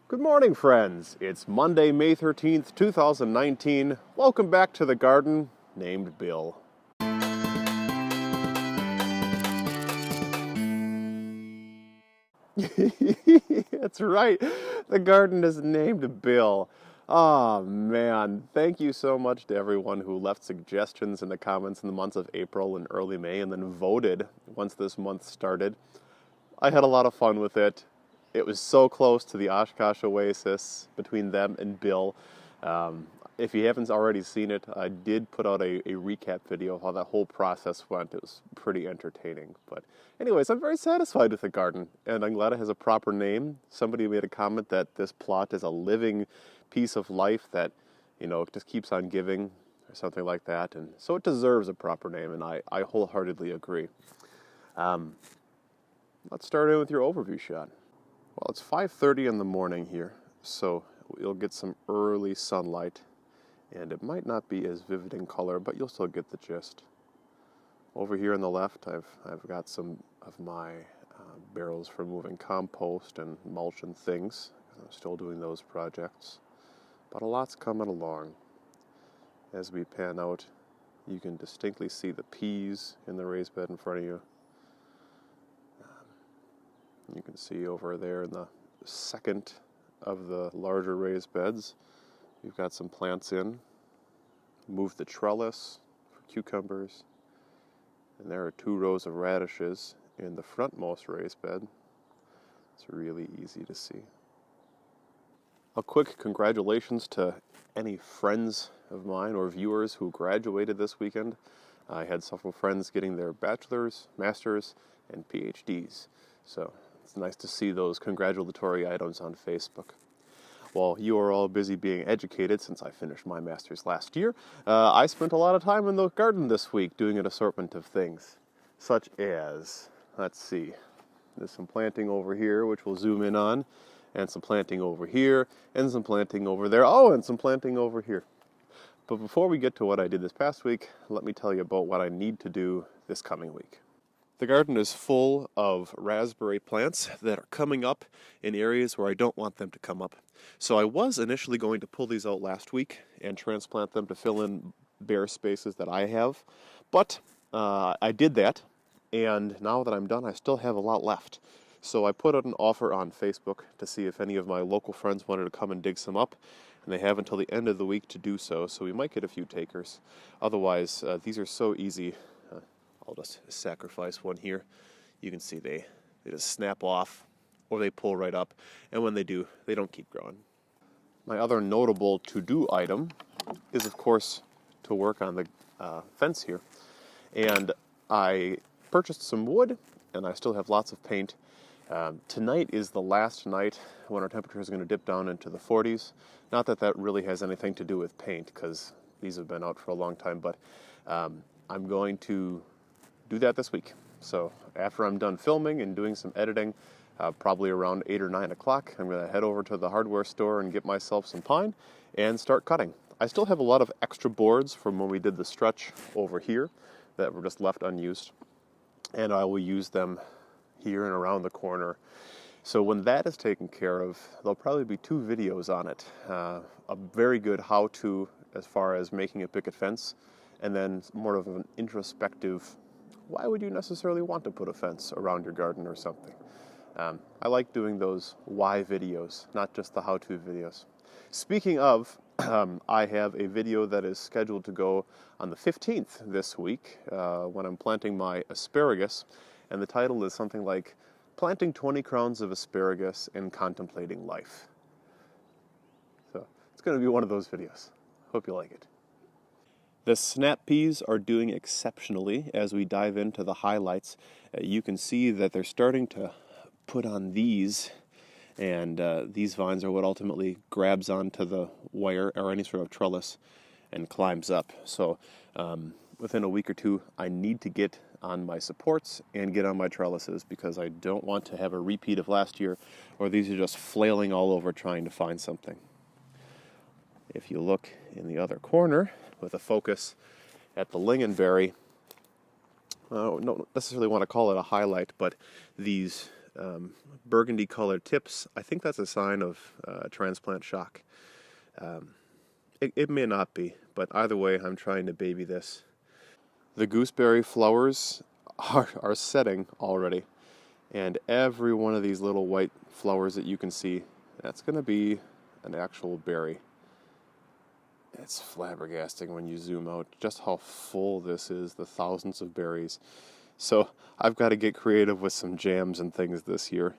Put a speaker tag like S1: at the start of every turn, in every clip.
S1: Good morning, friends. It's Monday, May 13th, 2019. Welcome back to the garden named Bill. That's right. The garden is named Bill. Oh, man. Thank you so much to everyone who left suggestions in the comments in the months of April and early May and then voted once this month started. I had a lot of fun with it. It was so close to the Oshkosh Oasis between them and Bill. If you haven't already seen it, I did put out a recap video of how that whole process went. It was pretty entertaining. But anyways, I'm very satisfied with the garden, and I'm glad it has a proper name. Somebody made a comment that this plot is a living piece of life that, just keeps on giving or something like that. And so it deserves a proper name, and I wholeheartedly agree. Let's start in with your overview shot. Well, it's 5:30 in the morning here, so you'll get some early sunlight, and it might not be as vivid in color, but you'll still get the gist. Over here on the left, I've got some of my barrels for moving compost and mulch and things. I'm still doing those projects, but a lot's coming along. As we pan out, you can distinctly see the peas in the raised bed in front of you. You can see over there in the second of the larger raised beds, we've got some plants in. Moved the trellis for cucumbers. And there are 2 rows of radishes in the frontmost raised bed. It's really easy to see. A quick congratulations to any friends of mine or viewers who graduated this weekend. I had several friends getting their bachelor's, master's, and PhDs. So it's nice to see those congratulatory items on Facebook. While you are all busy being educated, since I finished my master's last year, I spent a lot of time in the garden this week doing an assortment of things, such as, let's see, there's some planting over here, which we'll zoom in on, and some planting over here, and some planting over there, and some planting over here. But before we get to what I did this past week, let me tell you about what I need to do this coming week. The garden is full of raspberry plants that are coming up in areas where I don't want them to come up. So I was initially going to pull these out last week and transplant them to fill in bare spaces that I have. But I did that, and now that I'm done, I still have a lot left. So I put out an offer on Facebook to see if any of my local friends wanted to come and dig some up, and they have until the end of the week to do so we might get a few takers. Otherwise, these are so easy. I'll just sacrifice one here. You can see they just snap off or they pull right up, and when they do, they don't keep growing. My other notable to-do item is, of course, to work on the fence here. And I purchased some wood, and I still have lots of paint. Tonight is the last night when our temperature is going to dip down into the 40s. Not that that really has anything to do with paint, because these have been out for a long time, but I'm going to do that this week. So after I'm done filming and doing some editing, probably around 8 or 9 o'clock, I'm going to head over to the hardware store and get myself some pine and start cutting. I still have a lot of extra boards from when we did the stretch over here that were just left unused, and I will use them here and around the corner. So when that is taken care of, there'll probably be 2 videos on it. A very good how-to as far as making a picket fence, and then more of an introspective, why would you necessarily want to put a fence around your garden or something? I like doing those why videos, not just the how-to videos. Speaking of, I have a video that is scheduled to go on the 15th this week when I'm planting my asparagus, and the title is something like Planting 20 Crowns of Asparagus and Contemplating Life. So it's going to be one of those videos. Hope you like it. The snap peas are doing exceptionally as we dive into the highlights. You can see that they're starting to put on these, and these vines are what ultimately grabs onto the wire or any sort of trellis and climbs up. So within a week or 2, I need to get on my supports and get on my trellises because I don't want to have a repeat of last year, or these are just flailing all over trying to find something. If you look in the other corner with a focus at the lingonberry, I don't necessarily want to call it a highlight, but these burgundy colored tips. I think that's a sign of transplant shock. It may not be, but either way, I'm trying to baby this. The gooseberry flowers are setting already, and every one of these little white flowers that you can see, that's going to be an actual berry. It's flabbergasting when you zoom out just how full this is, the thousands of berries. So I've got to get creative with some jams and things this year.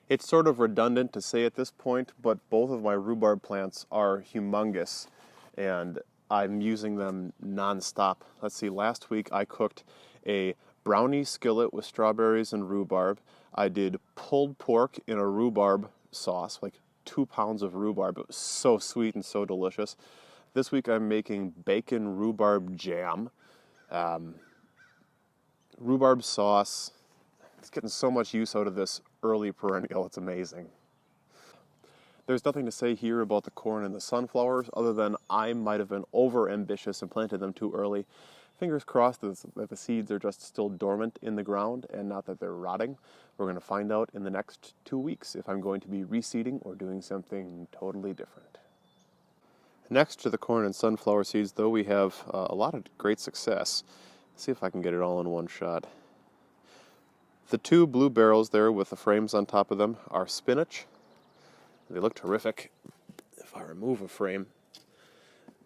S1: It's sort of redundant to say at this point, but both of my rhubarb plants are humongous, and I'm using them nonstop. Let's see, last week I cooked a brownie skillet with strawberries and rhubarb. I did pulled pork in a rhubarb sauce, like 2 pounds of rhubarb. It was so sweet and so delicious. This week I'm making bacon rhubarb jam. Rhubarb sauce. It's getting so much use out of this early perennial. It's amazing. There's nothing to say here about the corn and the sunflowers other than I might have been over ambitious and planted them too early. Fingers crossed that the seeds are just still dormant in the ground and not that they're rotting. We're going to find out in the next 2 weeks if I'm going to be reseeding or doing something totally different. Next to the corn and sunflower seeds, though, we have a lot of great success. Let's see if I can get it all in one shot. The 2 blue barrels there with the frames on top of them are spinach. They look terrific. If I remove a frame,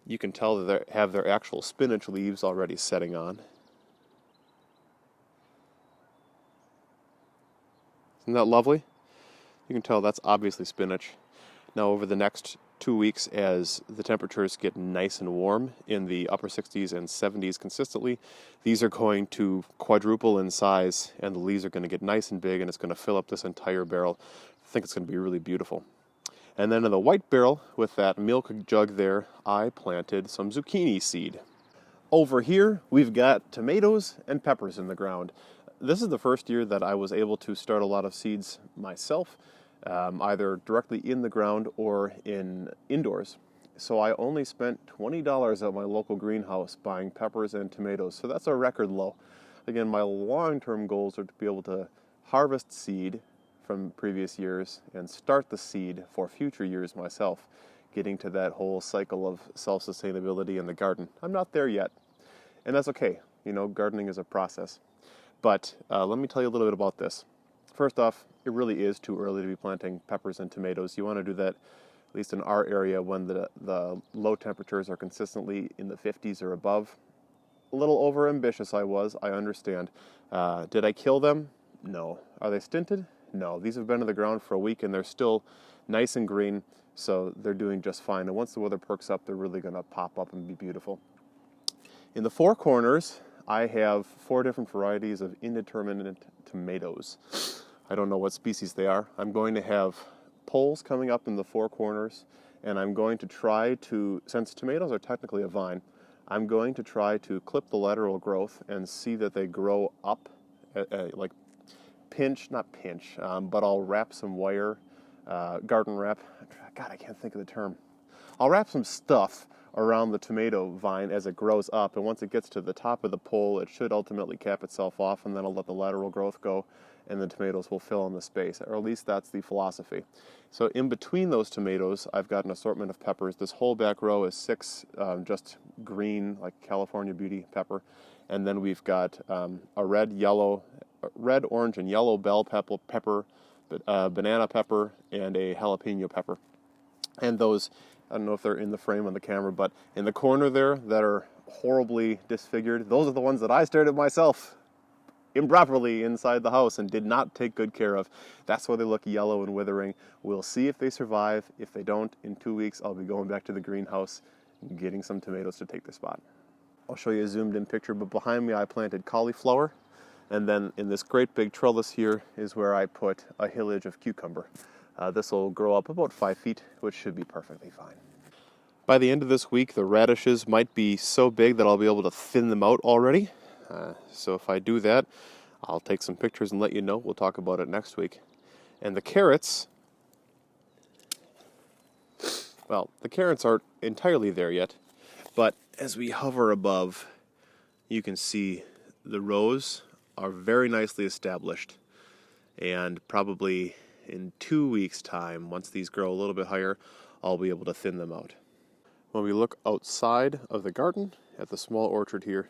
S1: you can tell that they have their actual spinach leaves already setting on. Isn't that lovely? You can tell that's obviously spinach. Now over the next 2 weeks, as the temperatures get nice and warm in the upper 60s and 70s consistently, these are going to quadruple in size and the leaves are going to get nice and big and it's going to fill up this entire barrel. I think it's going to be really beautiful. And then in the white barrel with that milk jug there, I planted some zucchini seed. Over here, we've got tomatoes and peppers in the ground. This is the first year that I was able to start a lot of seeds myself, either directly in the ground or indoors. So I only spent $20 at my local greenhouse buying peppers and tomatoes, so that's a record low. Again, my long-term goals are to be able to harvest seed from previous years and start the seed for future years myself, getting to that whole cycle of self-sustainability in the garden. I'm not there yet, and that's okay. You know, gardening is a process. But let me tell you a little bit about this. First off, it really is too early to be planting peppers and tomatoes. You want to do that, at least in our area, when the low temperatures are consistently in the 50s or above. A little over ambitious I was, I understand. Did I kill them? No. Are they stinted? No. These have been in the ground for a week and they're still nice and green, so they're doing just fine. And once the weather perks up, they're really going to pop up and be beautiful. In the 4 corners, I have 4 different varieties of indeterminate tomatoes. I don't know what species they are. I'm going to have poles coming up in the 4 corners, and I'm going to try to, since tomatoes are technically a vine, I'm going to try to clip the lateral growth and see that they grow up, like but I'll wrap some wire, garden wrap. God, I can't think of the term. I'll wrap some stuff around the tomato vine as it grows up, and once it gets to the top of the pole, it should ultimately cap itself off, and then I'll let the lateral growth go, and the tomatoes will fill in the space, or at least that's the philosophy. So in between those tomatoes, I've got an assortment of peppers. This whole back row is 6 just green, like California Beauty pepper, and then we've got a red, orange, and yellow bell pepper, banana pepper, and a jalapeno pepper. And those, I don't know if they're in the frame on the camera, but in the corner there that are horribly disfigured, those are the ones that I started myself improperly inside the house and did not take good care of. That's why they look yellow and withering. We'll see if they survive. If they don't, in 2 weeks, I'll be going back to the greenhouse and getting some tomatoes to take their spot. I'll show you a zoomed in picture, but behind me I planted cauliflower. And then in this great big trellis here is where I put a hillage of cucumber. This will grow up about 5 feet, which should be perfectly fine. By the end of this week, the radishes might be so big that I'll be able to thin them out already. So if I do that, I'll take some pictures and let you know. We'll talk about it next week. And the carrots, well, the carrots aren't entirely there yet, but as we hover above, you can see the rows are very nicely established. And probably in 2 weeks' time, once these grow a little bit higher, I'll be able to thin them out. When we look outside of the garden at the small orchard here,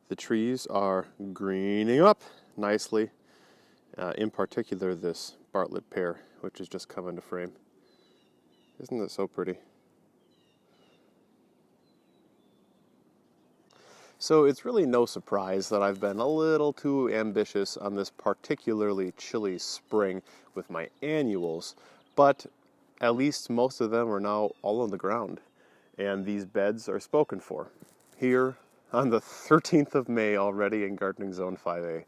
S1: the trees are greening up nicely. In particular, this Bartlett pear, which has just come into frame. Isn't it so pretty? So it's really no surprise that I've been a little too ambitious on this particularly chilly spring with my annuals, but at least most of them are now all on the ground, and these beds are spoken for. Here on the 13th of May already in Gardening Zone 5A,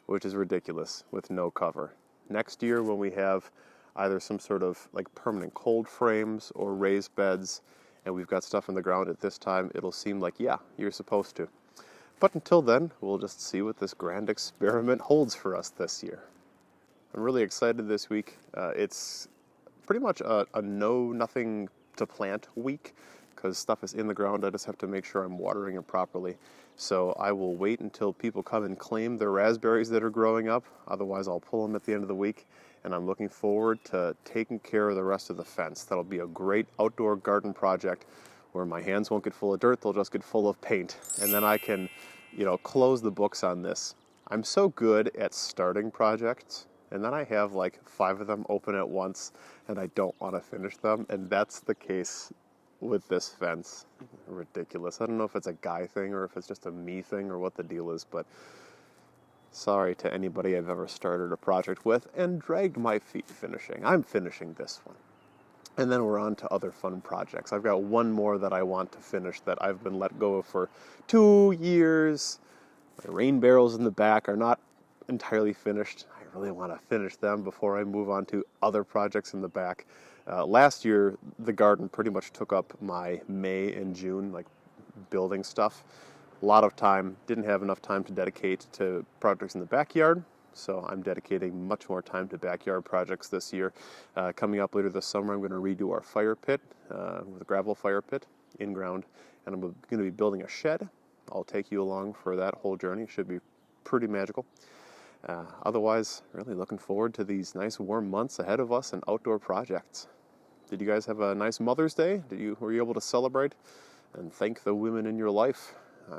S1: which is ridiculous with no cover. Next year when we have either some sort of like permanent cold frames or raised beds, and we've got stuff in the ground at this time, it'll seem like, yeah, you're supposed to. But until then, we'll just see what this grand experiment holds for us this year. I'm really excited this week. It's pretty much a nothing to plant week, because stuff is in the ground. I just have to make sure I'm watering it properly. So I will wait until people come and claim their raspberries that are growing up. Otherwise, I'll pull them at the end of the week. And I'm looking forward to taking care of the rest of the fence. That'll be a great outdoor garden project where my hands won't get full of dirt, they'll just get full of paint. And then I can, close the books on this. I'm so good at starting projects, and then I have like 5 of them open at once, and I don't want to finish them, and that's the case with this fence. Ridiculous. I don't know if it's a guy thing or if it's just a me thing or what the deal is, but sorry to anybody I've ever started a project with and dragged my feet finishing. I'm finishing this one. And then we're on to other fun projects. I've got one more that I want to finish that I've been let go of for 2 years. My rain barrels in the back are not entirely finished. I really want to finish them before I move on to other projects in the back. Last year, the garden pretty much took up my May and June, like building stuff. A lot of time, didn't have enough time to dedicate to projects in the backyard, so I'm dedicating much more time to backyard projects this year. Coming up later this summer, I'm going to redo our fire pit with a gravel fire pit in ground, and I'm going to be building a shed. I'll take you along for that whole journey. It should be pretty magical. Otherwise, really looking forward to these nice warm months ahead of us and outdoor projects. Did you guys have a nice Mother's Day? Were you able to celebrate and thank the women in your life?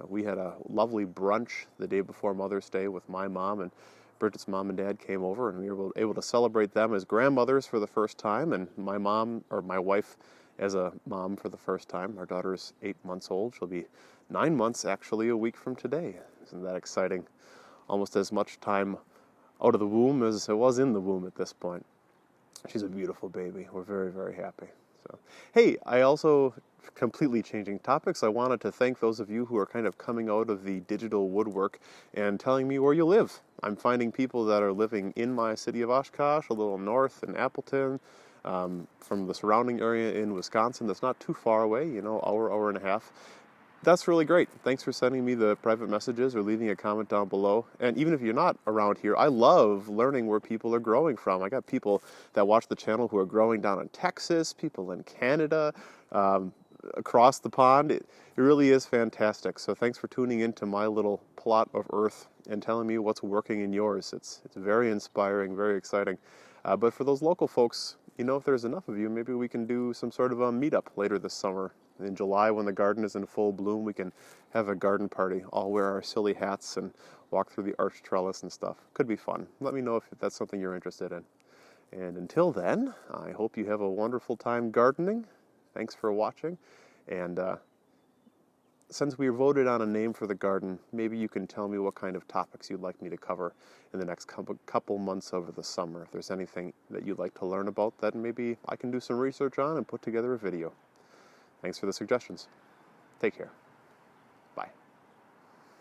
S1: We had a lovely brunch the day before Mother's Day with my mom, and Bridget's mom and dad came over, and we were able to celebrate them as grandmothers for the first time, and my wife as a mom for the first time. Our daughter's 8 months old. She'll be 9 months actually a week from today. Isn't that exciting? Almost as much time out of the womb as it was in the womb at this point. She's a beautiful baby. We're very, very happy. So, hey, I also, completely changing topics, I wanted to thank those of you who are kind of coming out of the digital woodwork and telling me where you live. I'm finding people that are living in my city of Oshkosh, a little north in Appleton, from the surrounding area in Wisconsin that's not too far away, hour and a half. That's really great. Thanks for sending me the private messages or leaving a comment down below. And even if you're not around here, I love learning where people are growing from. I got people that watch the channel who are growing down in Texas, people in Canada, across the pond. It really is fantastic. So thanks for tuning into my little plot of earth and telling me what's working in yours. It's very inspiring, very exciting. But for those local folks, if there's enough of you, maybe we can do some sort of a meetup later this summer. In July, when the garden is in full bloom, we can have a garden party, all wear our silly hats and walk through the arch trellis and stuff. Could be fun. Let me know if that's something you're interested in. And until then, I hope you have a wonderful time gardening. Thanks for watching. And since we voted on a name for the garden, maybe you can tell me what kind of topics you'd like me to cover in the next couple months over the summer. If there's anything that you'd like to learn about that maybe I can do some research on and put together a video. Thanks for the suggestions. Take care.